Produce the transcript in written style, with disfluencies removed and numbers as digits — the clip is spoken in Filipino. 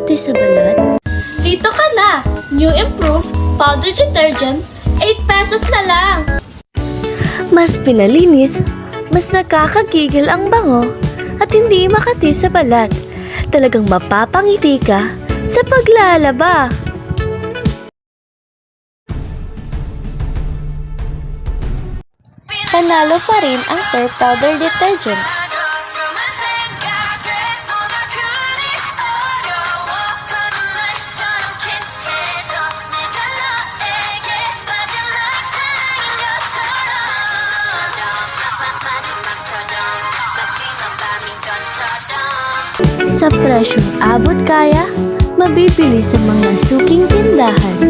makati sa balat? Dito ka na! New Improved Powder Detergent, 8 pesos na lang! Mas pinalinis, mas nakakagigil ang bango, at hindi makati sa balat. Talagang mapapangiti ka sa paglalaba. Panalo pa rin ang Surf Powder Detergent. Sa presyong abot kaya, mabibili sa mga suking tindahan.